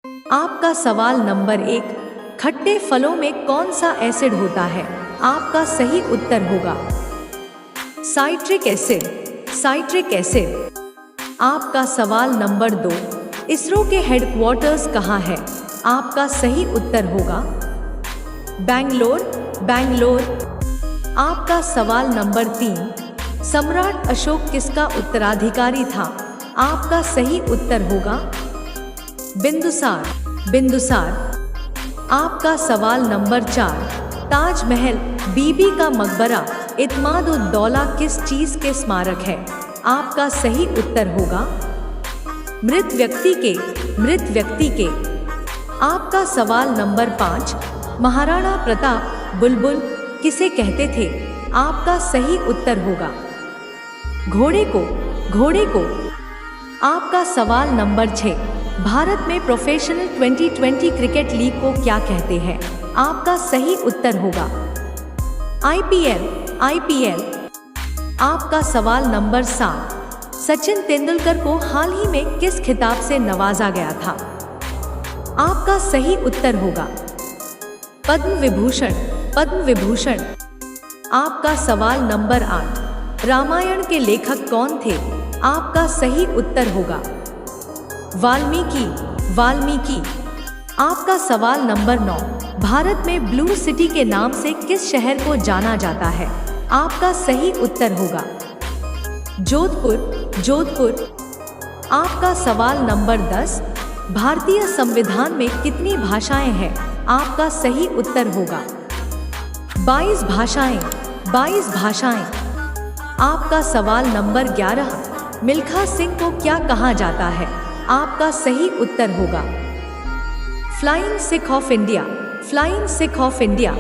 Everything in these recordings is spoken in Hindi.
आपका सवाल नंबर 1, खट्टे फलों में कौन सा एसिड होता है? आपका सही उत्तर होगा साइट्रिक एसिड। Citric acid. आपका सवाल नंबर 2, इसरो के हेडक्वार्टर्स कहाँ है? आपका सही उत्तर होगा बैंगलोर। बैंगलोर। आपका सवाल नंबर 3, सम्राट अशोक किसका उत्तराधिकारी था? आपका सही उत्तर होगा बिंदुसार। बिंदुसार। आपका सवाल नंबर 4, ताजमहल, बीबी का मकबरा, इत्माद-उद-दौला किस चीज के स्मारक है? आपका सही उत्तर होगा मृत व्यक्ति के। मृत व्यक्ति के। आपका सवाल नंबर 5, महाराणा प्रताप बुलबुल किसे कहते थे? आपका सही उत्तर होगा घोड़े को। घोड़े को। आपका सवाल नंबर 6, भारत में प्रोफेशनल 2020 क्रिकेट लीग को क्या कहते हैं? आपका सही उत्तर होगा आईपीएल। आईपीएल। आपका सवाल नंबर 7, सचिन तेंदुलकर को हाल ही में किस खिताब से नवाजा गया था? आपका सही उत्तर होगा पद्म विभूषण। पद्म विभूषण। आपका सवाल नंबर 8, रामायण के लेखक कौन थे? आपका सही उत्तर होगा वाल्मीकि। वाल्मीकि। आपका सवाल नंबर 9, भारत में ब्लू सिटी के नाम से किस शहर को जाना जाता है? आपका सही उत्तर होगा जोधपुर। जोधपुर। आपका सवाल नंबर 10, भारतीय संविधान में कितनी भाषाएं हैं? आपका सही उत्तर होगा 22 भाषाएं। 22 भाषाएं। आपका सवाल नंबर 11, मिल्खा सिंह को क्या कहा जाता है? आपका सही उत्तर होगा flying Sikh of India. Flying Sikh of India.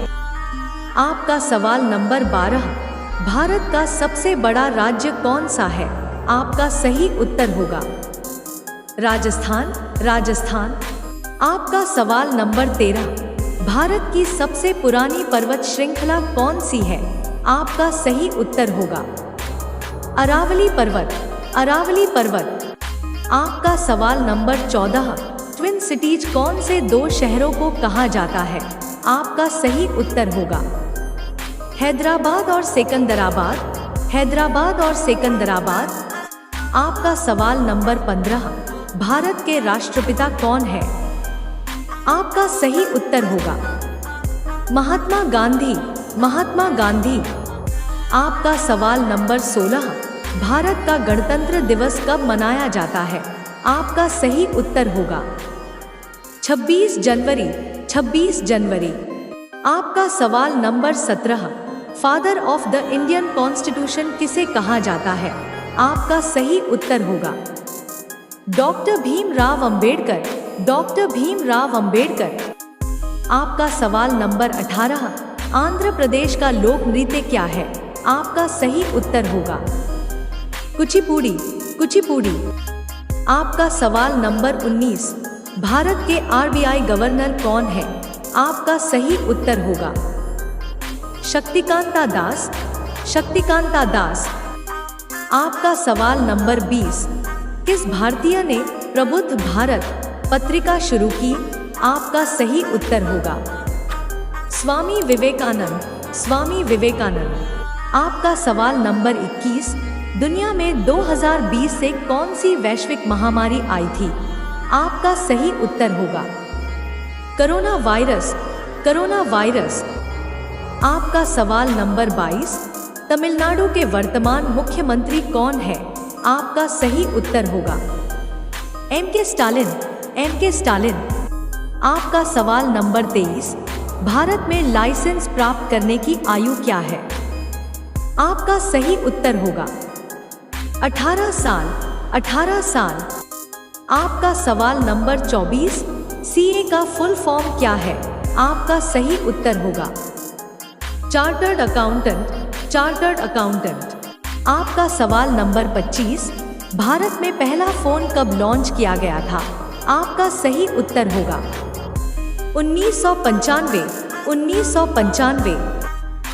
आपका सवाल नंबर 12, भारत का सबसे बड़ा राज्य कौन सा है? आपका सही उत्तर होगा राजस्थान। राजस्थान। आपका सवाल नंबर 13, भारत की सबसे पुरानी पर्वत श्रृंखला कौन सी है? आपका सही उत्तर होगा अरावली पर्वत। अरावली पर्वत। आपका सवाल नंबर 14, ट्विन सिटीज कौन से 2 शहरों को कहा जाता है? आपका सही उत्तर होगा हैदराबाद और सिकंदराबाद। हैदराबाद और सिकंदराबाद। आपका सवाल नंबर 15, भारत के राष्ट्रपिता कौन है? आपका सही उत्तर होगा महात्मा गांधी। महात्मा गांधी। आपका सवाल नंबर 16, भारत का गणतंत्र दिवस कब मनाया जाता है? आपका सही उत्तर होगा 26 जनवरी। 26 जनवरी। आपका सवाल number 17, father of the Indian constitution किसे कहा जाता है? आपका सही उत्तर होगा डॉक्टर भीमराव अंबेडकर। डॉक्टर भीमराव अंबेडकर। आपका सवाल नंबर 18, आंध्र प्रदेश का लोक नृत्य क्या है? आपका सही उत्तर होगा कुचिपुड़ी। कुचिपुड़ी। आपका सवाल नंबर 19, भारत के आरबीआई गवर्नर कौन है? आपका सही उत्तर होगा शक्तिकांता दास। शक्तिकांता दास। आपका सवाल नंबर 20, किस भारतीय ने प्रबुद्ध भारत पत्रिका शुरू की? आपका सही उत्तर होगा स्वामी विवेकानंद। स्वामी विवेकानंद। आपका सवाल नंबर 21, दुनिया में 2020 से कौन सी वैश्विक महामारी आई थी? आपका सही उत्तर होगा कोरोना वायरस। Corona virus. आपका सवाल नंबर 22, तमिलनाडु के वर्तमान मुख्यमंत्री कौन है? आपका सही उत्तर होगा एमके स्टालिन। MK Stalin. आपका सवाल नंबर 23, भारत में लाइसेंस प्राप्त करने की आयु क्या है? आपका सही उत्तर होगा 18 साल। 18 साल। आपका सवाल नंबर 24, सीए का फुल फॉर्म क्या है? आपका सही उत्तर होगा चार्टर्ड अकाउंटेंट। Chartered accountant. आपका सवाल नंबर 25, भारत में पहला फोन कब लॉन्च किया गया था? आपका सही उत्तर होगा 1995। 1995।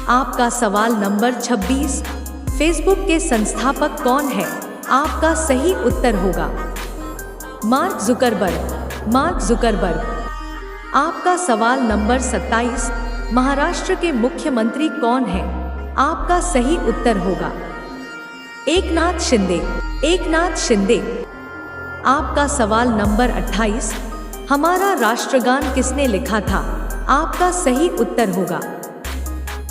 आपका सवाल नंबर 26, फेसबुक के संस्थापक कौन है? आपका सही उत्तर होगा मार्क जुकरबर्ग। Mark Zuckerberg. आपका सवाल नंबर 27, महाराष्ट्र के मुख्यमंत्री कौन है? आपका सही उत्तर होगा एकनाथ शिंदे। एकनाथ शिंदे। आपका सवाल नंबर 28, हमारा राष्ट्रगान किसने लिखा था? आपका सही उत्तर होगा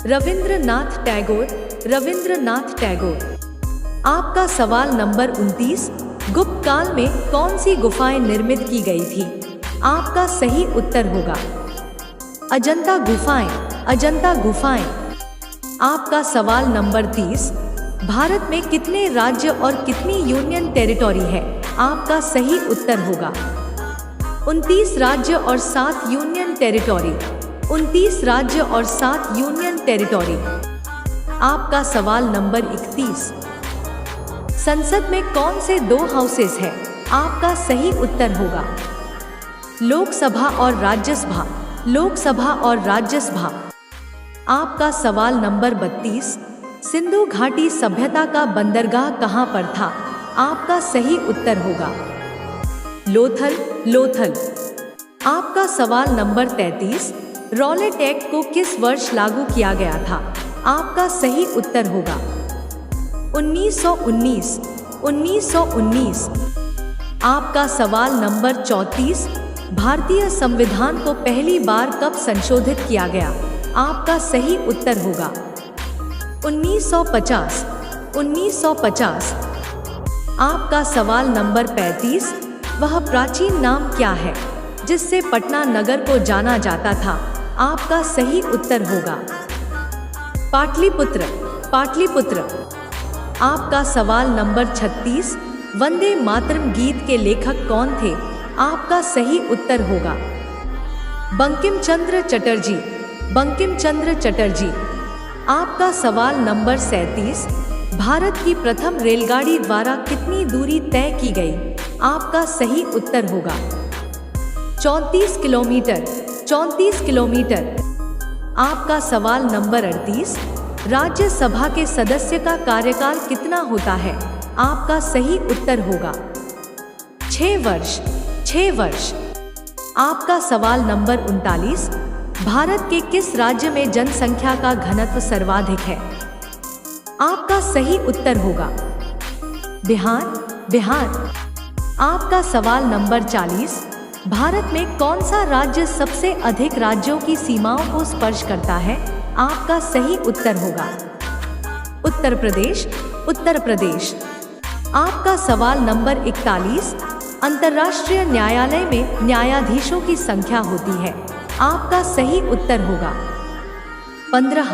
रविंद्रनाथ टैगोर। रविंद्रनाथ टैगोर। आपका सवाल नंबर 29, गुप्त काल में कौन सी गुफाएं निर्मित की गई थी? आपका सही उत्तर होगा अजंता गुफाएं। अजंता गुफाएं। आपका सवाल नंबर 30, भारत में कितने राज्य और कितनी यूनियन टेरिटरी है? आपका सही उत्तर होगा 29 राज्य और 7 यूनियन टेरिटरी। 29 राज्य और 7 यूनियन टेरिटरी। आपका सवाल नंबर 31, संसद में कौन से 2 हाउसेस हैं? आपका सही उत्तर होगा लोकसभा और राज्यसभा। लोकसभा और राज्यसभा। आपका सवाल नंबर 32, सिंधु घाटी सभ्यता का बंदरगाह कहाँ पर था? आपका सही उत्तर होगा लोथल। लोथल। आपका सवाल नंबर 33, रॉलेट एक्ट को किस वर्ष लागू किया गया था? आपका सही उत्तर होगा 1919। 1919। आपका सवाल नंबर 34, भारतीय संविधान को पहली बार कब संशोधित किया गया? आपका सही उत्तर होगा 1950। 1950। आपका सवाल नंबर 35, वह प्राचीन नाम क्या है जिससे पटना नगर को जाना जाता था? आपका सही उत्तर होगा पाटलिपुत्र। पाटलिपुत्र। आपका सवाल नंबर 36, वंदे मातरम गीत के लेखक कौन थे? आपका सही उत्तर होगा बंकिम चंद्र चटर्जी। बंकिम चंद्र चटर्जी। आपका सवाल नंबर 37, भारत की प्रथम रेलगाड़ी द्वारा कितनी दूरी तय की गई? आपका सही उत्तर होगा 34 किलोमीटर। 34 किलोमीटर। आपका सवाल नंबर 38, राज्यसभा के सदस्य का कार्यकाल कितना होता है? आपका सही उत्तर होगा 6 वर्ष। 6 वर्ष। आपका सवाल नंबर 39, भारत के किस राज्य में जनसंख्या का घनत्व सर्वाधिक है? आपका सही उत्तर होगा बिहार। बिहार। आपका सवाल नंबर 40, भारत में कौन सा राज्य सबसे अधिक राज्यों की सीमाओं को स्पर्श करता है? आपका सही उत्तर होगा उत्तर प्रदेश। उत्तर प्रदेश। आपका सवाल नंबर 41, अंतर्राष्ट्रीय न्यायालय में न्यायाधीशों की संख्या होती है? आपका सही उत्तर होगा 15।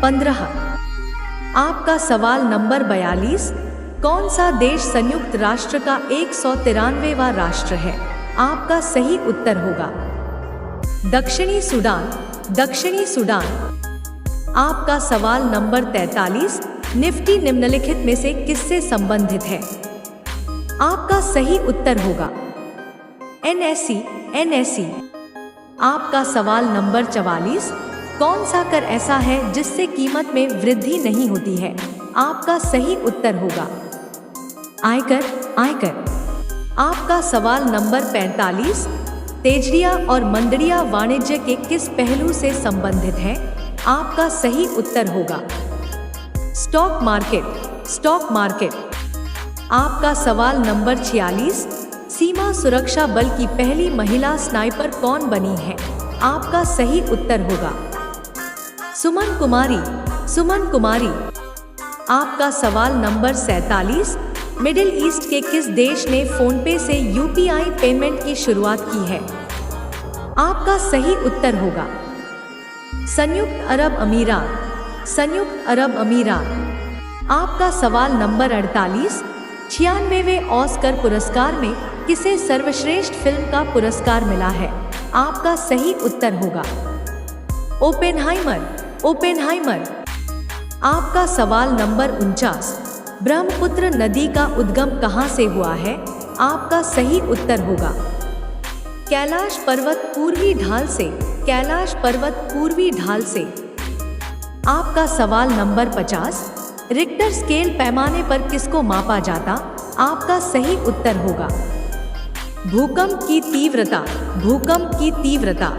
15। आपका सवाल नंबर 42, कौन सा देश संयुक्त राष्ट्र का 193वां राष्ट्र है? आपका सही उत्तर होगा दक्षिणी सूडान। दक्षिणी सूडान। आपका सवाल नंबर 43, निफ्टी निम्नलिखित में से किससे संबंधित है? आपका सही उत्तर होगा NSE। NSE। आपका सवाल नंबर 44, कौन सा कर ऐसा है जिससे कीमत में वृद्धि नहीं होती है? आपका सही उत्तर होगा आयकर। आयकर। आपका सवाल नंबर 45, तेजड़िया और मंदड़िया वाणिज्य के किस पहलू से संबंधित है? आपका सही उत्तर होगा स्टॉक मार्केट। Stock market. आपका सवाल नंबर 46, सीमा सुरक्षा बल की पहली महिला स्नाइपर कौन बनी है? आपका सही उत्तर होगा सुमन कुमारी। सुमन कुमारी। आपका सवाल नंबर 47, मिडिल ईस्ट के किस देश ने फोनपे से UPI पेमेंट की शुरुआत की है? आपका सही उत्तर होगा संयुक्त अरब अमीरात। संयुक्त अरब अमीरात। आपका सवाल नंबर 48, 96वें ऑस्कर पुरस्कार में किसे सर्वश्रेष्ठ फिल्म का पुरस्कार मिला है? आपका सही उत्तर होगा ओपेनहाइमर। ओपेनहाइमर। आपका सवाल नंबर 49, ब्रह्मपुत्र नदी का उद्गम कहाँ से हुआ है? आपका सही उत्तर होगा कैलाश पर्वत पूर्वी ढाल से। कैलाश पर्वत पूर्वी ढाल से। आपका सवाल नंबर 50, रिक्टर स्केल पैमाने पर किसको मापा जाता? आपका सही उत्तर होगा भूकंप की तीव्रता, भूकंप की तीव्रता।